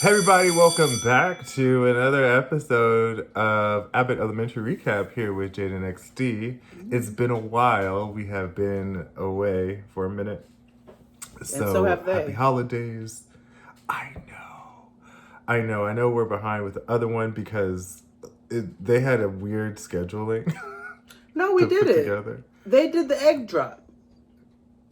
Hey everybody, welcome back to another episode of Abbott Elementary Recap here with Jade and XD. It's been a while. We have been away for a minute. And so have they. Happy holidays. I know we're behind with the other one because they had a weird scheduling. No, we did it. Together. They did the egg drop.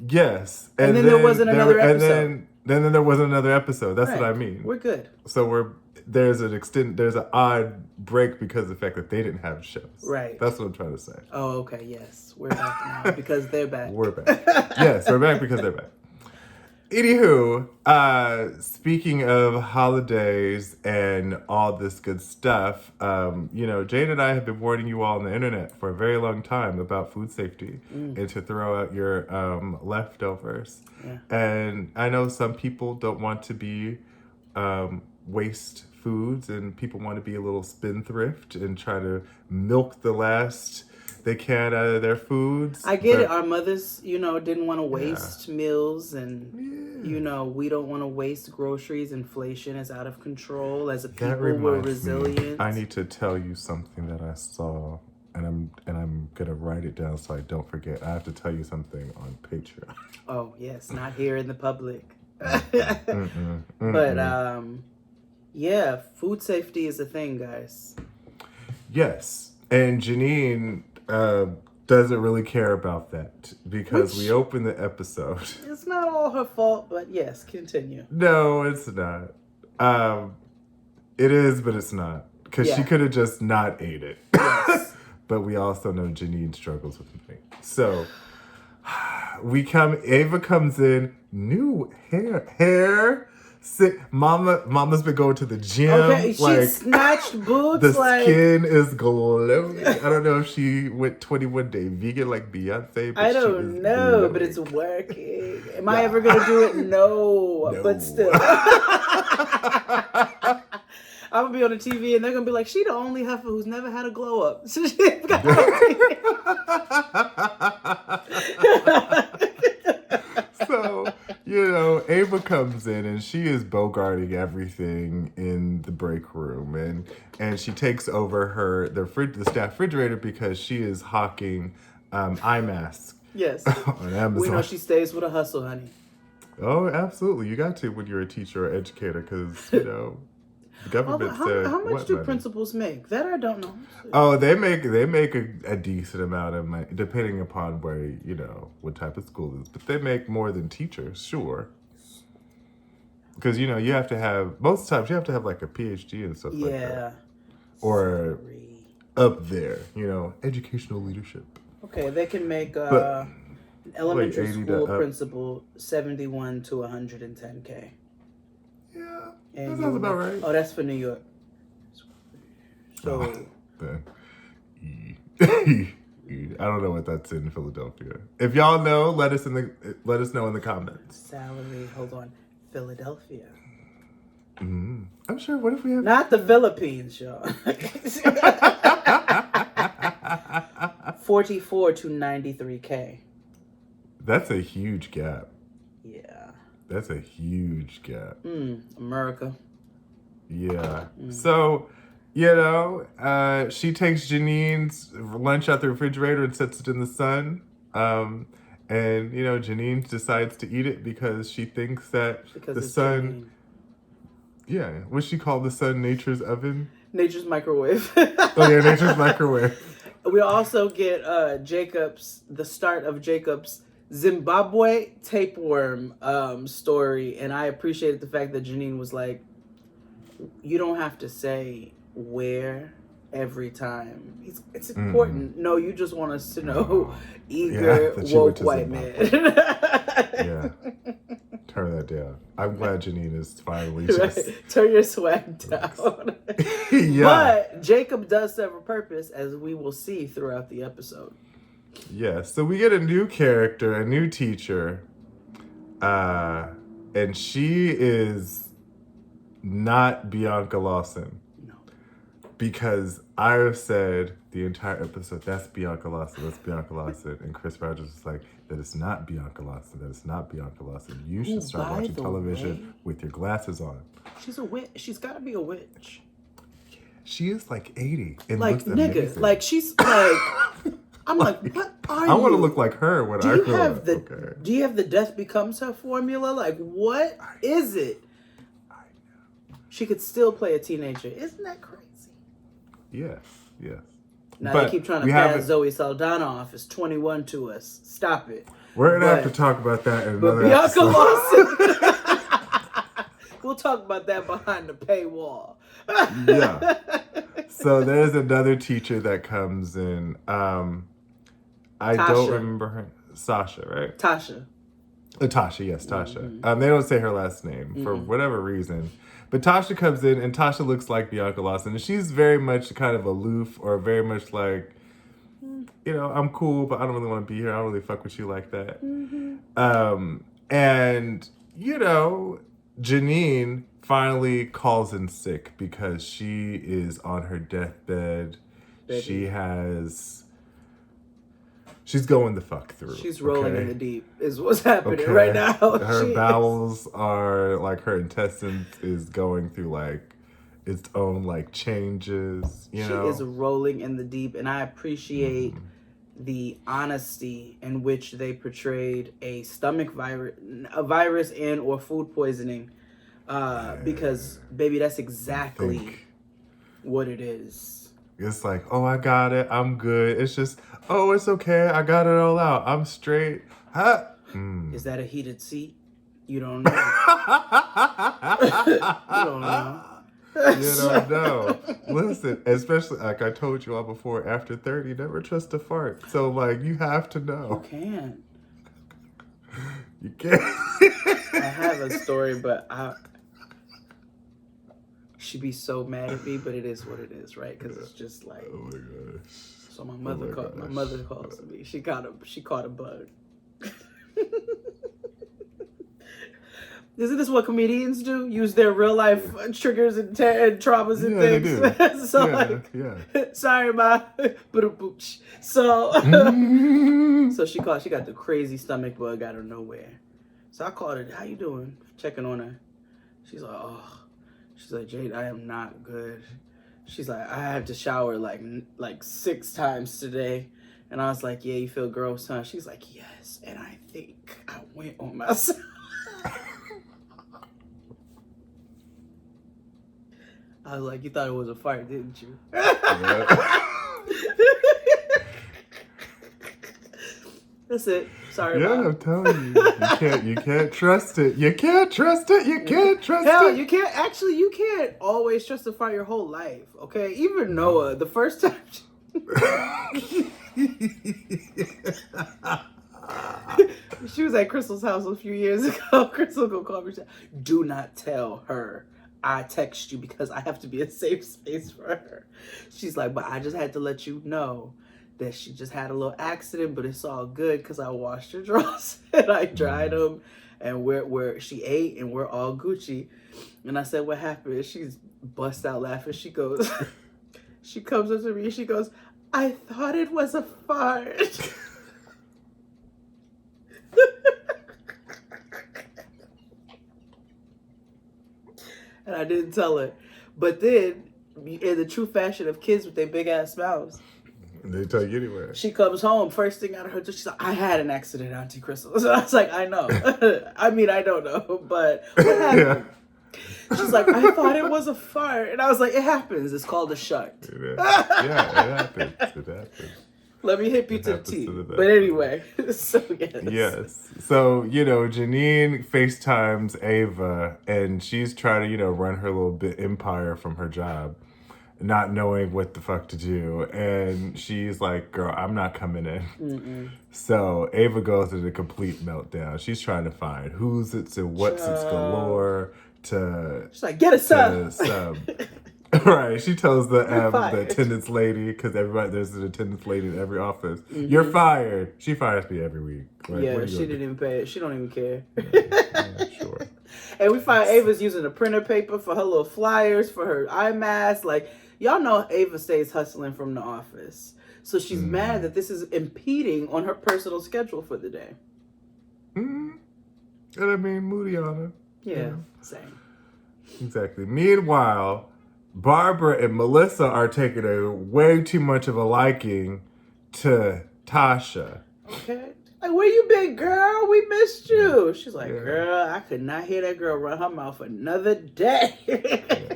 Yes. And then there wasn't another episode. And then there wasn't another episode. That's right. what I mean. We're good. So there's an odd break because of the fact that they didn't have shows. Right. That's what I'm trying to say. Oh, okay. Yes. We're back now because they're back. We're back. Yes, we're back because they're back. Anywho, speaking of holidays and all this good stuff, Jane and I have been warning you all on the internet for a very long time about food safety and to throw out your leftovers. Yeah. And I know some people don't want to be waste foods, and people want to be a little spendthrift and try to milk the last they can out of their foods. I get it. Our mothers, didn't want to waste meals, and we don't want to waste groceries. Inflation is out of control. As a people, we're resilient. I need to tell you something that I saw, and I'm gonna write it down so I don't forget. I have to tell you something on Patreon. Oh yes, not here in the public. Mm-mm. But yeah, food safety is a thing, guys. Yes, and Janine doesn't really care about that because we opened the episode. It's not all her fault, but yes, continue. No, it's not. It is, but it's not, because she could have just not ate it. Yes. But we also know Janine struggles with the thing. So Ava comes in, new hair. Mama's been going to the gym. Okay, she snatched boobs. The skin is glowing. I don't know if she went 21-day vegan like Beyonce. But I don't know, glowing. But it's working. Am I ever gonna do it? No. But still. I'm gonna be on the TV and they're gonna be like, she the only heifer who's never had a glow up. So, Ava comes in and she is bogarting everything in the break room, and she takes over the staff refrigerator because she is hawking eye masks. Yes. On Amazon. We know she stays with a hustle, honey. Oh, absolutely. You got to when you're a teacher or educator because, the government said... How much do principals make? That I don't know. Oh, they make a decent amount of money, depending upon where, what type of school it is. But they make more than teachers, sure. Because, you have to have... Most times, you have to have, like, a PhD and stuff like that. Yeah. Or up there, educational leadership. Okay, they can make an elementary school principal 71 to 110K. Yeah, that sounds about right. Oh, that's for New York. So, I don't know what that's in Philadelphia. If y'all know, let us know in the comments. Salary, hold on, Philadelphia. Mm-hmm. I'm sure. What if we have not the Philippines, y'all? 44 to 93K. That's a huge gap. Yeah. That's a huge gap. America. Yeah. So, she takes Janine's lunch out the refrigerator and sets it in the sun. And, Janine decides to eat it because she thinks that the sun... Janine. Yeah. What's she call the sun? Nature's oven? Nature's microwave. Oh, yeah, nature's microwave. We also get the start of Jacob's Zimbabwe tapeworm story, and I appreciated the fact that Janine was like, you don't have to say where every time. It's important. No, you just want us to know. Eager, woke white man. Yeah. Turn that down. I'm glad Janine is finally just... Turn your swag down. Yeah. But Jacob does serve a purpose, as we will see throughout the episode. Yeah, so we get a new character, a new teacher, and she is not Bianca Lawson. No. because I have said the entire episode, that's Bianca Lawson, that's Bianca Lawson. And Chris Rogers was like, that is not Bianca Lawson, that is not Bianca Lawson. You should start watching television with your glasses on. She's a witch. She's got to be a witch. She is like 80 and like, looks amazing. Like, she's like, I'm like, what are you? I want to look like her when I grow up. Do you have the death becomes her formula? Like, what is it? I know. She could still play a teenager. Isn't that crazy? Yes, yes. Now but they keep trying to pass Zoe Saldana off as 21 to us. Stop it. We're going to have to talk about that in another Bianca episode. Lawson. We'll talk about that behind the paywall. Yeah. So there's another teacher that comes in. I don't remember her. Sasha, right? Tasha. Tasha, yes, Tasha. They don't say her last name for whatever reason. But Tasha comes in, and Tasha looks like Bianca Lawson. And she's very much kind of aloof, or very much like, you know, I'm cool, but I don't really want to be here. I don't really fuck with you like that. And, you know, Janine finally calls in sick because she is on her deathbed. Baby. She's going the fuck through. She's rolling in the deep is what's happening right now. Her bowels are like, her intestines is going through like its own like changes, you know. She is rolling in the deep, and I appreciate the honesty in which they portrayed a virus and or food poisoning. Because baby, that's exactly what it is. It's like, oh, I got it. I'm good. It's just, oh, it's okay. I got it all out. I'm straight. Huh? Is that a heated seat? You don't know. You don't know. You don't know. Listen, especially like I told you all before, after 30, never trust a fart. So like, you have to know. You can't. You can't. I have a story, but she'd be so mad at me, but it is what it is, right? Because it's just like, oh my gosh. So my mother calls me. She caught a bug. Isn't this what comedians do? Use their real life triggers and traumas and things. They do. So sorry, ma. So so she got the crazy stomach bug out of nowhere. So I called her. How you doing? Checking on her. She's like, oh. She's like, Jade, I am not good. She's like, I have to shower like 6 times today. And I was like, yeah, you feel gross, huh? She's like, yes. And I think I went on myself. I was like, you thought it was a fart, didn't you? That's it. Sorry. Yeah, I'm telling you, you can't trust it. You can't trust it. You can't trust it. Hell, you can't. Actually, you can't always trust a fart your whole life. Okay, even Noah, the first time. She was at Crystal's house a few years ago. Crystal go call me. Do not tell her I text you because I have to be a safe space for her. She's like, but I just had to let you know that she just had a little accident, but it's all good because I washed her drawers and I dried them, and where she ate, and we're all Gucci. And I said, what happened? She's bust out laughing. She goes, she comes up to me and she goes, I thought it was a fart. And I didn't tell her. But then, in the true fashion of kids with their big ass mouths, they tell you anyway. She comes home, first thing out of her, she's like, I had an accident, Auntie Crystal. So I was like, I know. I mean, I don't know, but what happened? Yeah. She's like, I thought it was a fart. And I was like, it happens. It's called a shunt. It happens. It happens. Let me hit you to the teeth. But anyway, so yes. Yes. So, you know, Janine FaceTimes Ava, and she's trying to, run her little bit empire from her job, not knowing what the fuck to do. And she's like, girl, I'm not coming in. Mm-mm. So Ava goes into a complete meltdown. She's trying to find who's it's and what's it's galore she's like, get a sub. Right. She tells the attendance lady, because there's an attendance lady in every office. Mm-hmm. You're fired. She fires me every week. Like, yeah, she didn't even pay it. She don't even care. Yeah, sure. And we find Ava's using a printer paper for her little flyers, for her eye mask. Like, Y'all know Ava stays hustling from the office. So she's mad that this is impeding on her personal schedule for the day. Mm-hmm. And I mean, moody on her. Yeah, same. Exactly. Meanwhile, Barbara and Melissa are taking a way too much of a liking to Tasha. Okay. Like, where you been, girl? We missed you. She's like, girl, I could not hear that girl run her mouth another day. Yeah.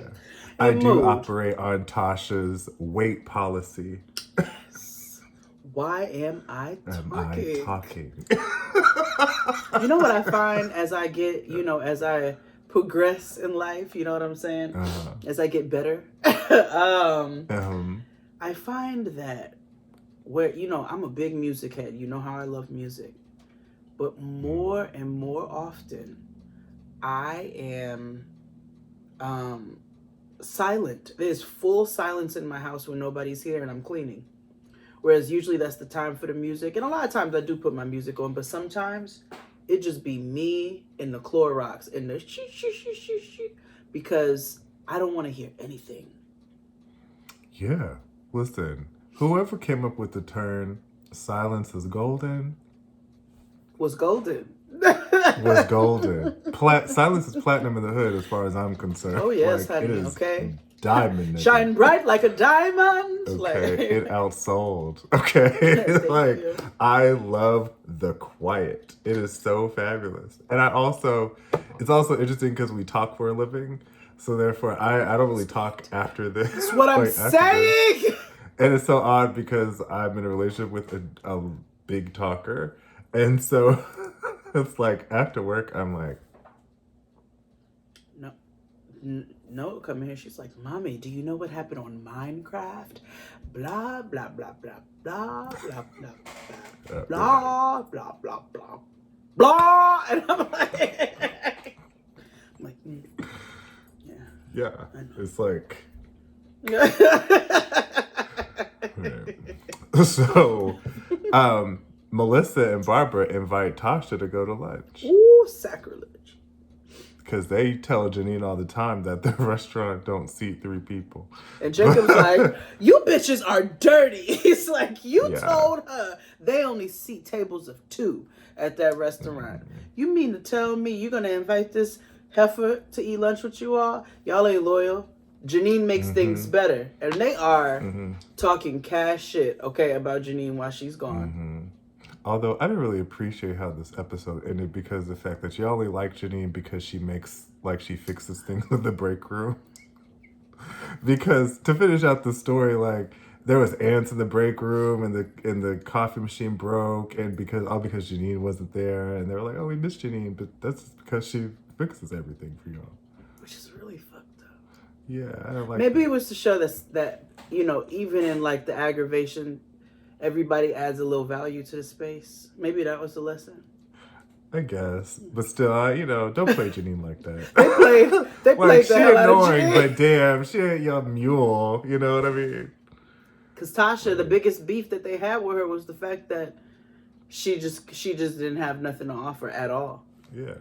I do operate on Tasha's weight policy. Why am I talking? I You know what I find as I get, as I progress in life, you know what I'm saying? As I get better, I find that where, I'm a big music head. You know how I love music. But more and more often, I am silent. There's full silence in my house when nobody's here and I'm cleaning. Whereas usually that's the time for the music. And a lot of times I do put my music on, but sometimes it just be me and the Clorox and the because I don't want to hear anything. Yeah. Listen, whoever came up with the term silence is golden was golden. Was golden. Silence is platinum in the hood as far as I'm concerned. Oh, yes, honey. Okay. Diamond. Shine bright like a diamond. Okay, it outsold. Okay, I love the quiet. It is so fabulous, and it's also interesting because we talk for a living, so therefore I don't really talk after this. That's what I'm saying. And it's so odd because I'm in a relationship with a big talker, and so it's like after work I'm like, no, come here. She's like, Mommy, do you know what happened on Minecraft? Blah, blah, blah, blah, blah, blah, blah, blah, blah, blah, blah, blah. And I'm like, yeah. It's like, so, Melissa and Barbara invite Tasha to go to lunch. Ooh, sacrilege. Because they tell Janine all the time that the restaurant don't seat 3 people. And Jacob's like, you bitches are dirty. He's like, you told her they only seat tables of 2 at that restaurant. You mean to tell me you're going to invite this heifer to eat lunch with you all? Y'all ain't loyal. Janine makes things better. And they are talking cash shit, okay, about Janine while she's gone. Although I didn't really appreciate how this episode ended because of the fact that you only like Janine because she fixes things in the break room. Because to finish out the story, like there was ants in the break room and the coffee machine broke and because Janine wasn't there and they were like, oh, we miss Janine, but that's because she fixes everything for y'all. Which is really fucked up. Yeah, I don't like Maybe it was to show that even in like the aggravation, everybody adds a little value to the space. Maybe that was the lesson. I guess, but still, don't play Janine like that. They played the hell out of annoying, but damn, she ain't your mule. You know what I mean? Because Tasha, the biggest beef that they had with her was the fact that she just didn't have nothing to offer at all. Yeah.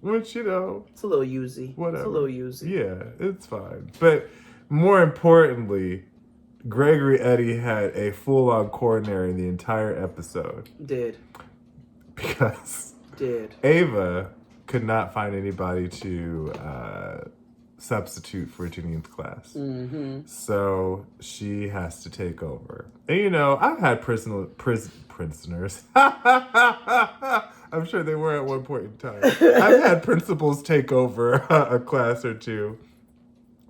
Which it's a little usy. Whatever. It's a little usy. Yeah, it's fine. But more importantly, Gregory Eddy had a full-on coronary in the entire episode. Did. Because Ava could not find anybody to substitute for Janine's class. So she has to take over. And I've had prisoners. I'm sure they were at one point in time. I've had principals take over a class or two.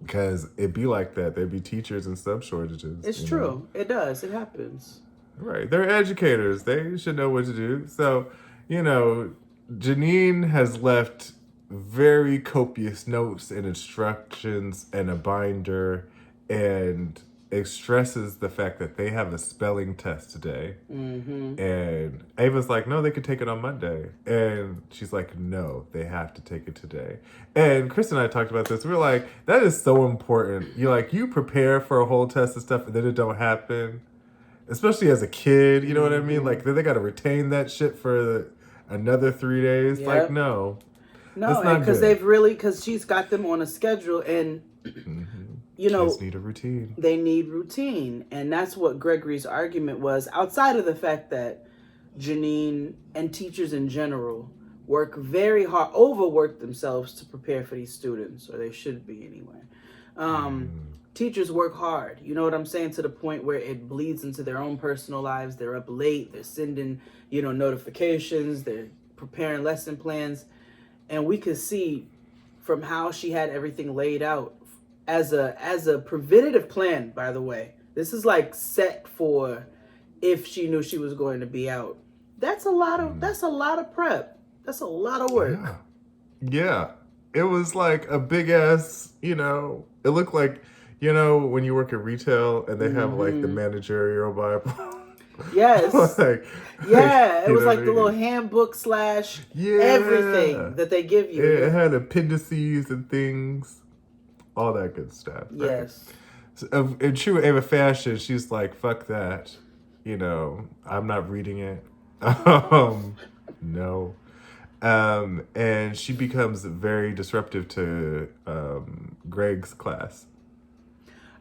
Because it'd be like that. There'd be teachers and sub shortages. It's true. It does. It happens. Right. They're educators. They should know what to do. So, Janine has left very copious notes and instructions and a binder, and it stresses the fact that they have a spelling test today. And Ava's like, no, they could take it on Monday. And she's like, no, they have to take it today. And Chris and I talked about this. We're like, that is so important. You prepare for a whole test and stuff, and then it don't happen. Especially as a kid, you know what I mean? Like, then they got to retain that shit for another 3 days. Yep. Like, no. No, because because she's got them on a schedule, and you know, kids need a routine. They need routine. And that's what Gregory's argument was, outside of the fact that Janine and teachers in general work very hard, overwork themselves to prepare for these students, or they should be anyway. Teachers work hard, you know what I'm saying, to the point where it bleeds into their own personal lives. They're up late, they're sending, notifications, they're preparing lesson plans. And we could see from how she had everything laid out as a preventative plan, by the way. This is like set for if she knew she was going to be out. That's a lot of prep. That's a lot of work. Yeah. It was like a big ass, it looked like, when you work at retail and they have like the managerial Bible. Yes. It was like the little handbook / yeah, everything that they give you. It had appendices and things, all that good stuff. Right? Yes. So, in true Ava fashion, she's like, fuck that. I'm not reading it. No. And she becomes very disruptive to Greg's class.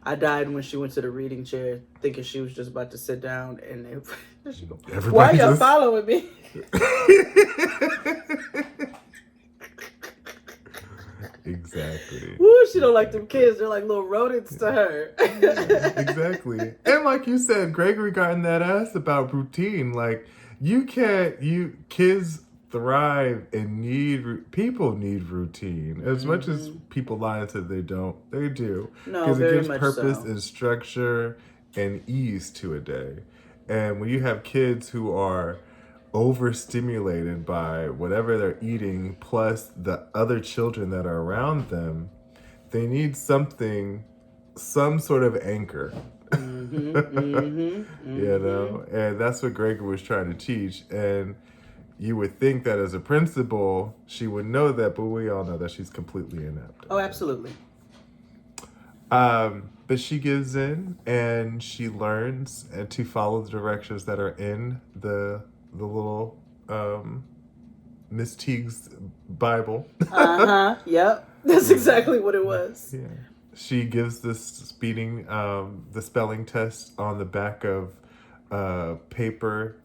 I died when she went to the reading chair, thinking she was just about to sit down, and why are y'all following me? Exactly. Woo, she don't like them kids. They're like little rodents to her. Exactly. And like you said, Gregory got in that ass about routine. Like, kids thrive and people need routine. As much as people lie and say they don't, they do. No, because it very gives much purpose so. and structure and ease to a day. And when you have kids who are overstimulated by whatever they're eating, plus the other children that are around them, they need some sort of anchor. And that's what Gregory was trying to teach. And you would think that as a principal, she would know that, but we all know that she's completely inept. Oh, absolutely. But she gives in and she learns to follow the directions that are in the little Miss Teague's Bible. Yep. That's exactly what it was. Yeah. She gives the spelling test on the back of paper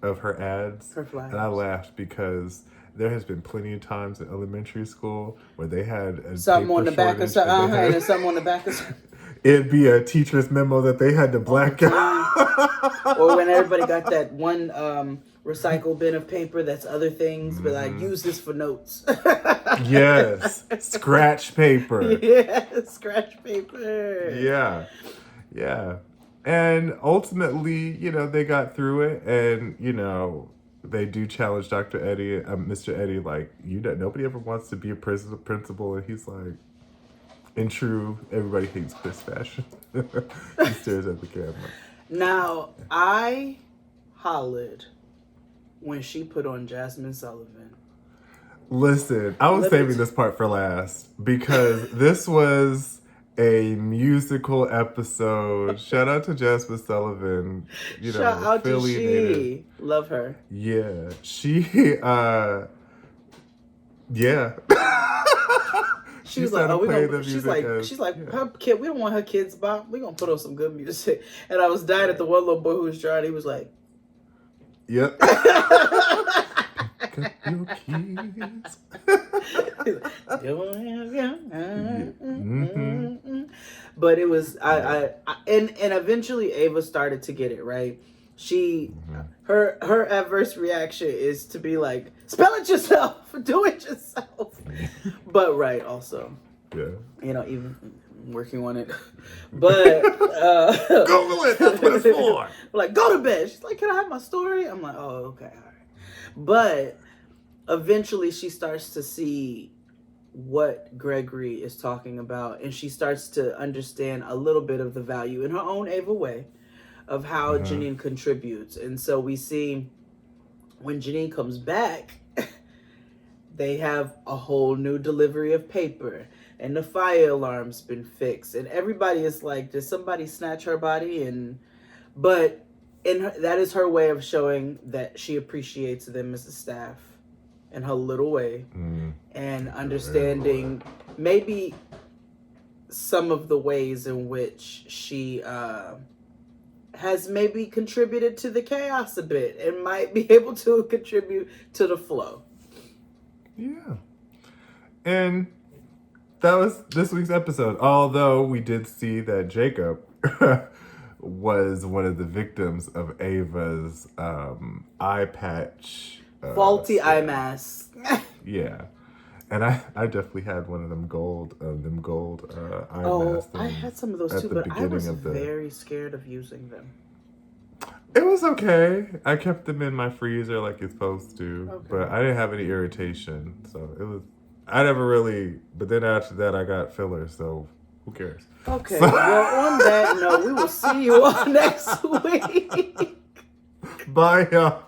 of her ads. Her flyers. And I laughed because there has been plenty of times in elementary school where they had something on the back of something, and something on the back of something. It'd be a teacher's memo that they had to black out. Or when everybody got that one recycle bin of paper that's other things, but like, use this for notes. Yes. Scratch paper. Yeah, scratch paper. Yeah. And ultimately, they got through it, and, they do challenge Dr. Eddie, Mr. Eddie, like, nobody ever wants to be a principal, and he's like, in true, everybody hates Chris fashion. He stares at the camera. Now, I hollered when she put on Jasmine Sullivan. Listen, I was saving this part for last because this was a musical episode. Shout out to Jasmine Sullivan. Shout out to she. Love her. Yeah. Yeah. She's like, her kid, we don't want her kids bop. We're going to put on some good music. And I was dying at the one little boy who was trying. He was like, yep. Pick up your keys. But it was, and eventually Ava started to get it, right? Her adverse reaction is to be like, spell it yourself, do it yourself. But right, also, even working on it. But Google it. That's what it's for. Like, go to bed. She's like, can I have my story? I'm like, oh, okay, all right. But eventually, she starts to see what Gregory is talking about, and she starts to understand a little bit of the value in her own Ava way of how Janine contributes. And so we see when Janine comes back, they have a whole new delivery of paper, and the fire alarm's been fixed, and everybody is like, did somebody snatch her body? But that is her way of showing that she appreciates them as a staff in her little way, and understanding maybe some of the ways in which she has maybe contributed to the chaos a bit and might be able to contribute to the flow. Yeah. And that was this week's episode. Although we did see that Jacob was one of the victims of Ava's eye patch. Faulty eye mask. Yeah. And I definitely had one of them gold eye masks. I had some of those too, but I was very scared of using them. It was okay. I kept them in my freezer like you're supposed to, but I didn't have any irritation, so it was. I never really. But then after that, I got fillers, so who cares? Okay. So, well, on that note, we will see you all next week. Bye, y'all.